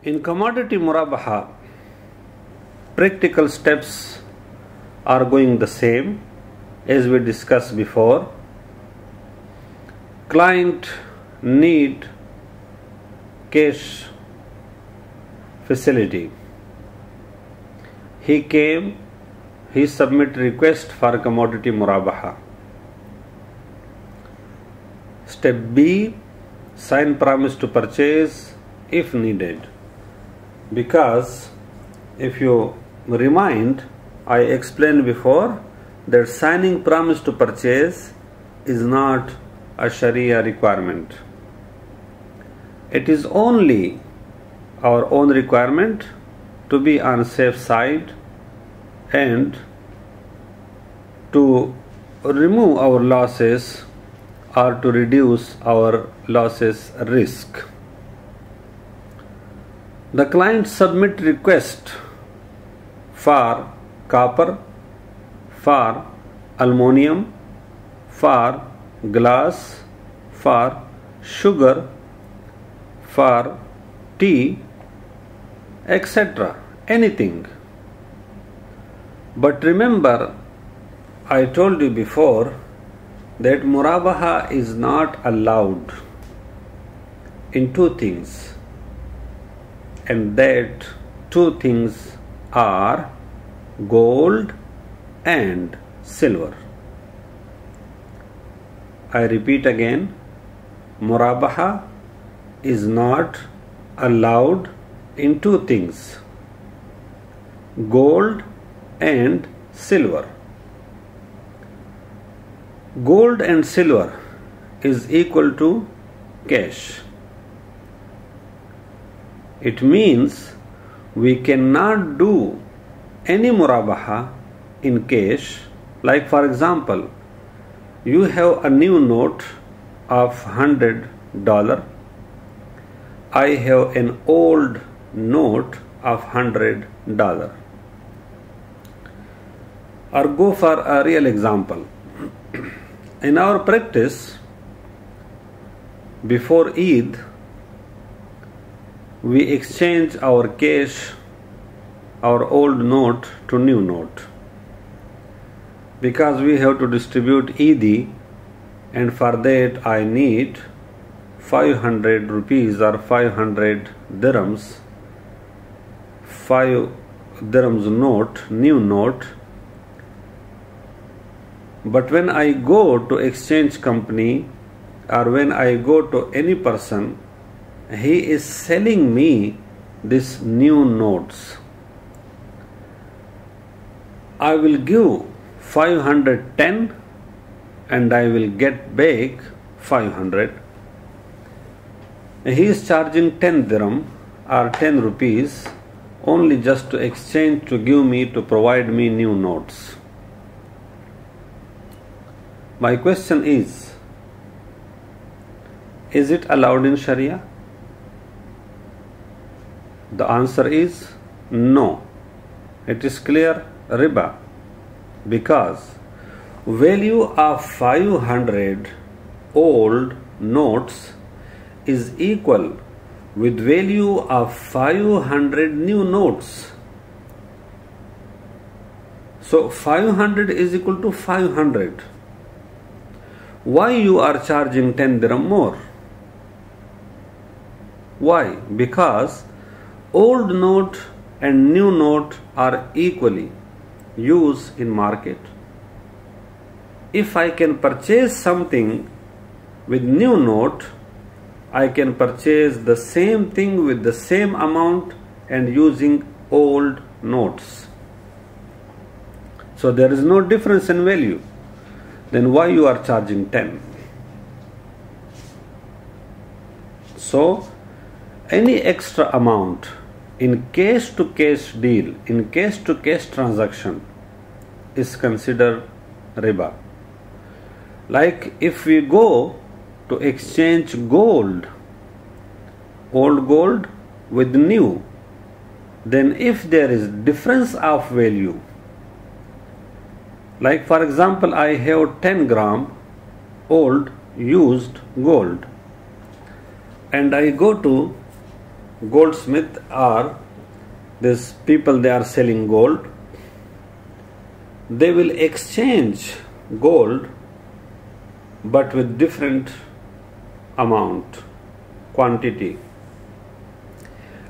In commodity murabaha, practical steps are going the same as we discussed before. Client need cash facility. He came, he submit request for commodity murabaha. Step B, sign promise to purchase if needed. Because if you remind, I explained before that signing promise to purchase is not a Sharia requirement. It is only our own requirement to be on safe side and to remove our losses or to reduce our losses risk. The client submit request for copper, for aluminum, for glass, for sugar, for tea, etc. Anything. But remember, I told you before that murabaha is not allowed in two things, and that two things are gold and silver. I repeat again, murabaha is not allowed in two things, gold and silver. Gold and silver is equal to cash. It means we cannot do any murabaha in cash. Like for example, you have a new note of $100. I have an old note of $100. Or go for a real example. In our practice, before Eid, we exchange our cash, our old note to new note. Because we have to distribute Eid, and for that I need 500 rupees or 500 dirhams, 5 dirhams note, new note. But when I go to exchange company or when I go to any person, he is selling me these new notes. I will give 510 and I will get back 500. He is charging 10 dirham or 10 rupees only just to exchange, to give me, to provide me new notes. My question is it allowed in Sharia? The answer is no. It is clear riba, because value of 500 old notes is equal with value of 500 new notes. So 500 is equal to 500. Why you are charging 10 dirham more? Why? Because old note and new note are equally used in market. If I can purchase something with new note, I can purchase the same thing with the same amount and using old notes. So there is no difference in value. Then why you are charging 10? So any extra amount in cash to cash deal, in cash to cash transaction, is considered riba. Like if we go to exchange gold, old gold with new, then if there is difference of value, like for example, I have 10 gram old used gold and I go to goldsmith are these people, they are selling gold. They will exchange gold but with different amount, quantity,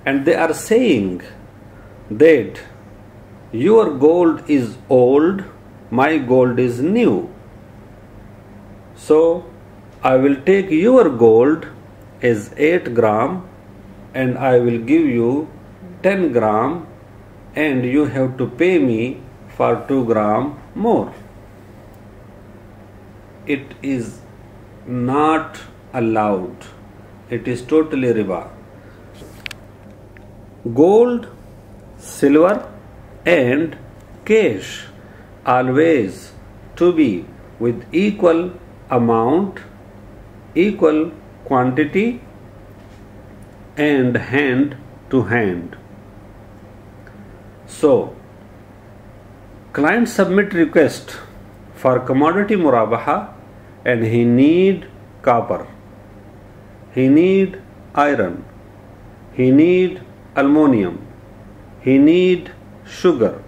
and they are saying that your gold is old, my gold is new. So I will take your gold as 8 gram and I will give you 10 gram and you have to pay me for 2 gram more. It is not allowed. It is totally riba. Gold, silver and cash always to be with equal amount, equal quantity and hand to hand. So, client submit request for commodity murabaha and he need copper, he need iron, he need aluminum, he need sugar,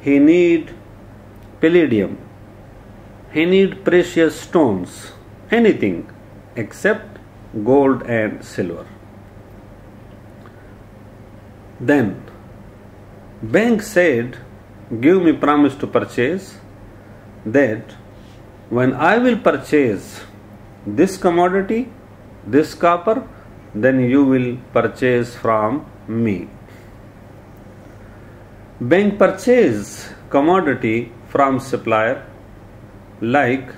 he need palladium, he need precious stones, anything except gold and silver. Then bank said, give me promise to purchase that when I will purchase this commodity, this copper, then you will purchase from me. Bank purchase commodity from supplier like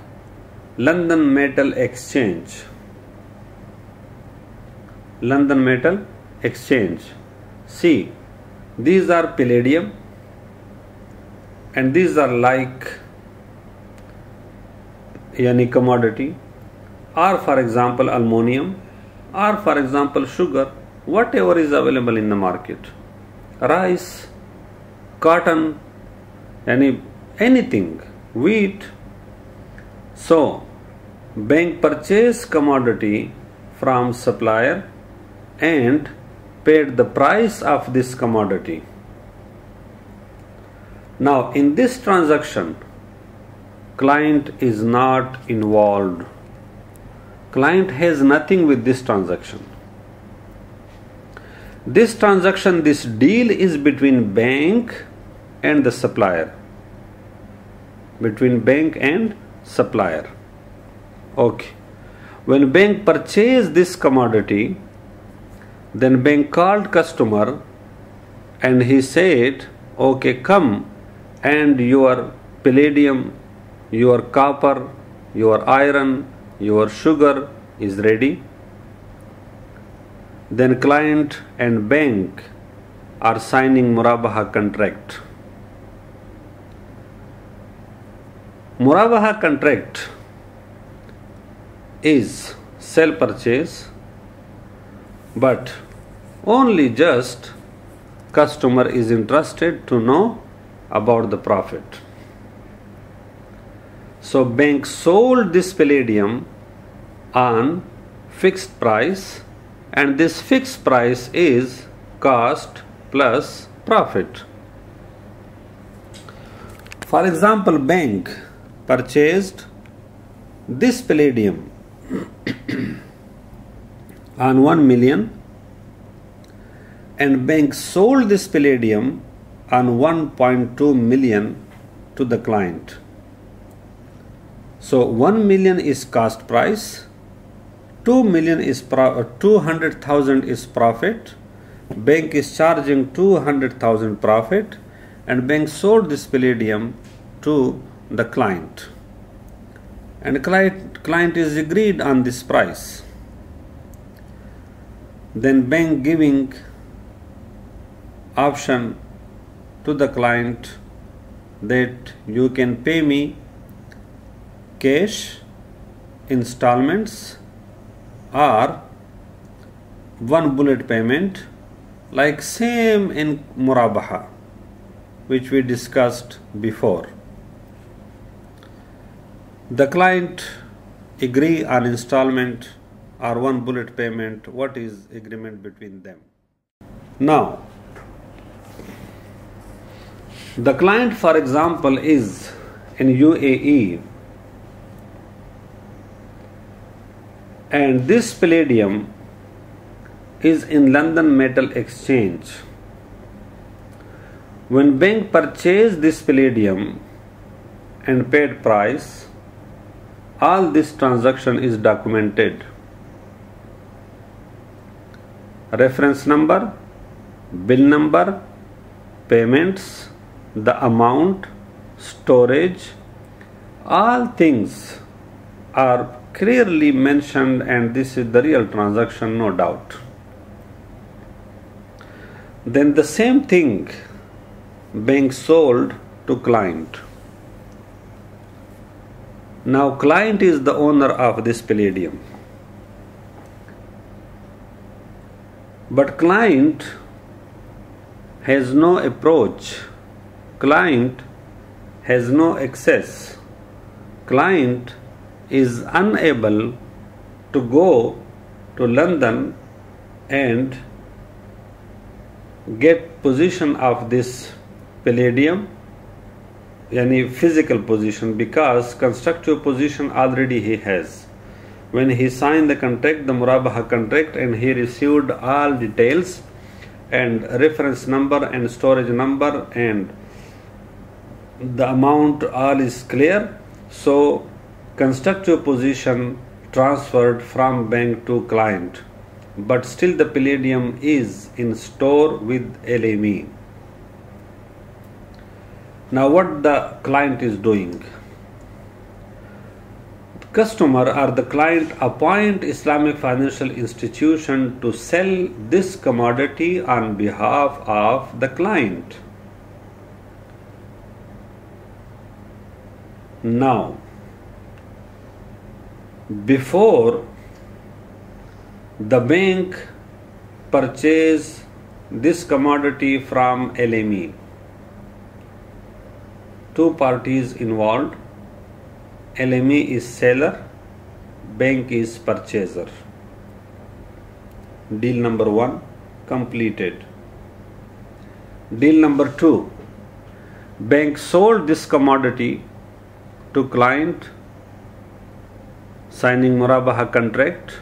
London Metal Exchange. London Metal Exchange. See, these are palladium and these are like any commodity, or for example aluminum, or for example sugar, whatever is available in the market, rice, cotton, anything, wheat. So bank purchase commodity from supplier and paid the price of this commodity. Now in this transaction, client is not involved. Client has nothing with this transaction. This transaction, this deal is between bank and the supplier. Between bank and supplier. Okay. When bank purchased this commodity, then bank called customer and he said, okay, come and your palladium, your copper, your iron, your sugar is ready. Then client and bank are signing murabaha contract. Murabaha contract is sell purchase, but only just customer is interested to know about the profit. So bank sold this palladium on fixed price, and this fixed price is cost plus profit. For example, bank purchased this palladium on 1 million and bank sold this palladium on 1.2 million to the client. So 1 million is cost price, 2 million is 200,000 is profit. Bank is charging 200,000 profit, and bank sold this palladium to the client, and client is agreed on this price. Then bank giving option to the client that you can pay me cash, installments, or one bullet payment, like same in murabaha which we discussed before. The client agree on installment or one bullet payment? What is agreement between them? Now, the client, for example, is in UAE, and this palladium is in London Metal Exchange. When bank purchased this palladium and paid price, all this transaction is documented. Reference number, bill number, payments, the amount, storage, all things are clearly mentioned, and this is the real transaction, no doubt. Then the same thing being sold to client. Now client is the owner of this palladium, but client has no approach, client has no access, client is unable to go to London and get possession of this palladium, any physical position, because constructive position already he has. When he signed the contract, the Murabaha contract, and he received all details and reference number and storage number and the amount, all is clear. So constructive position transferred from bank to client, but still the palladium is in store with LME. Now what the client is doing? The customer or the client appoint Islamic financial institution to sell this commodity on behalf of the client. Now, before the bank purchase this commodity from LME, two parties involved. LME is seller, bank is purchaser. Deal number 1 completed. Deal number 2, bank sold this commodity to client, signing Murabaha contract.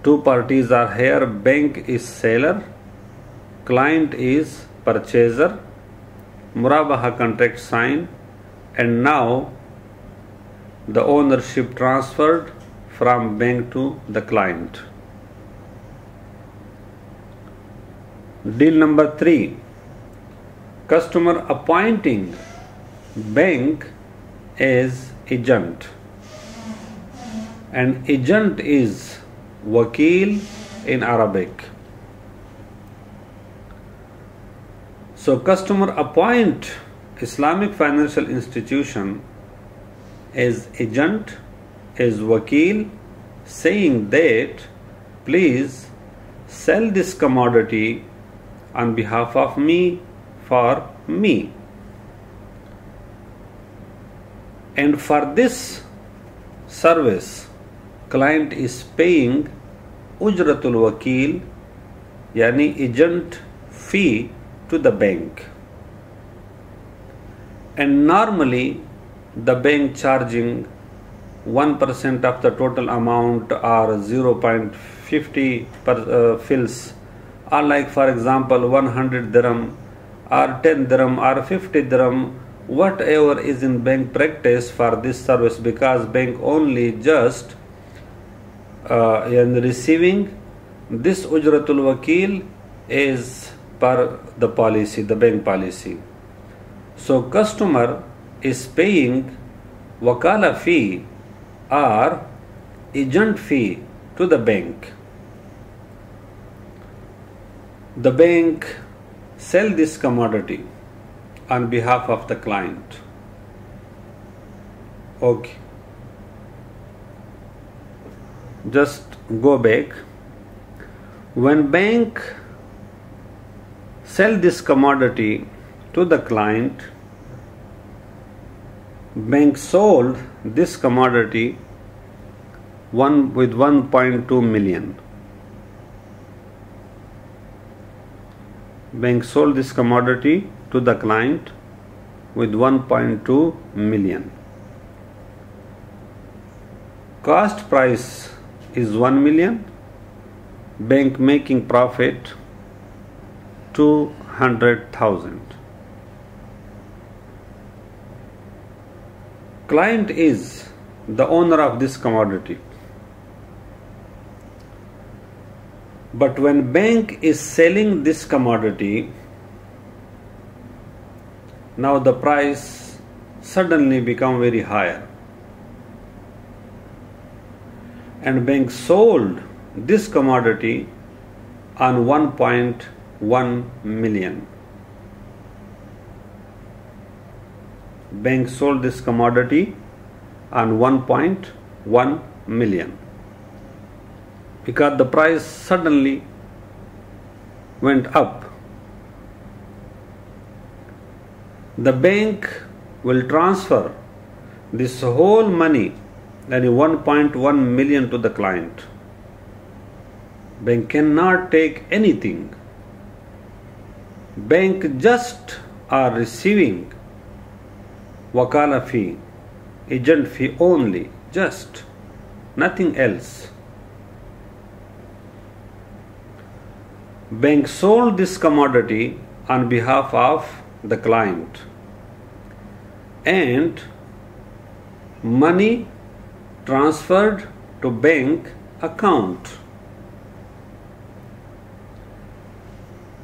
Two parties are here, bank is seller, client is purchaser. Murabaha contract signed, and now the ownership transferred from bank to the client. Deal number 3, customer appointing bank as agent, and agent is wakil in Arabic. So customer appoint Islamic financial institution as agent, as wakil, saying that please sell this commodity on behalf of me for me. And for this service, client is paying ujratul wakil, yani agent fee, to the bank. And normally the bank charging 1% of the total amount or 0.50 fils, or like for example 100 dirham or 10 dirham or 50 dirham, whatever is in bank practice for this service, because bank only just in receiving this ujratul wakil is per the policy, the bank policy. So customer is paying wakala fee or agent fee to the bank. The bank sell this commodity on behalf of the client. Okay. Just go back. When bank sell this commodity to the client, bank sold this commodity 1.2 million. Bank sold this commodity to the client with 1.2 million. Cost price is 1 million. Bank making profit 200,000. Client is the owner of this commodity. But when bank is selling this commodity, now the price suddenly become very higher. And bank sold this commodity on 1.1 million. Bank sold this commodity on 1.1 million because the price suddenly went up. The bank will transfer this whole money, that is 1.1 million, to the client. Bank cannot take anything. Bank just are receiving wakala fee, agent fee only, just nothing else. Bank sold this commodity on behalf of the client, and money transferred to bank account.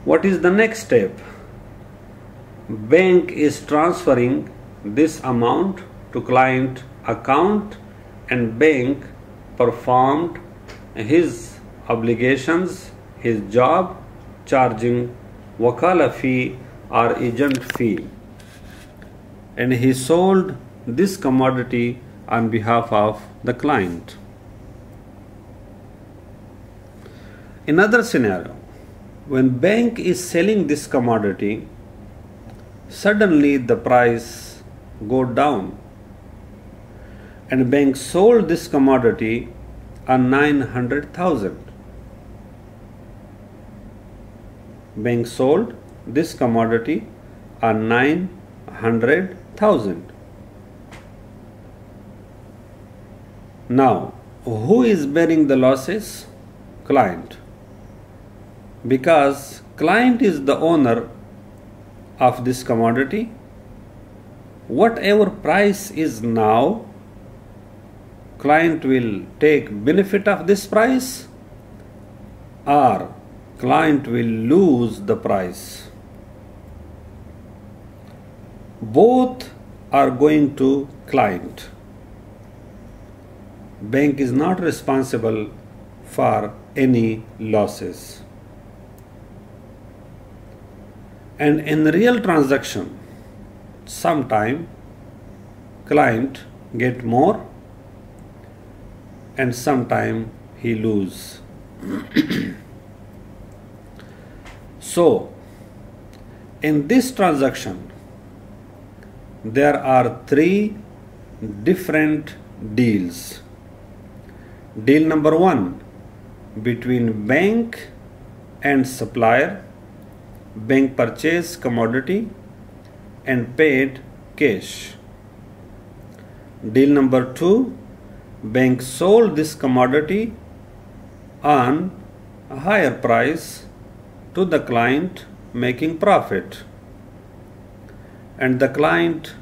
What is the next step? Bank is transferring this amount to client account, and bank performed his obligations, his job, charging wakala fee or agent fee, and he sold this commodity on behalf of the client. Another scenario, when bank is selling this commodity, suddenly the price go down, and bank sold this commodity on 900,000. Bank sold this commodity on 900,000. Now, who is bearing the losses? Client. Because client is the owner of this commodity. Whatever price is now, client will take benefit of this price, or client will lose the price. Both are going to client. Bank is not responsible for any losses. And in the real transaction, sometime client get more and sometime he lose. So, in this transaction, there are three different deals. Deal number one, between bank and supplier. Bank purchased commodity and paid cash. Deal number two, bank sold this commodity on a higher price to the client, making profit, and the client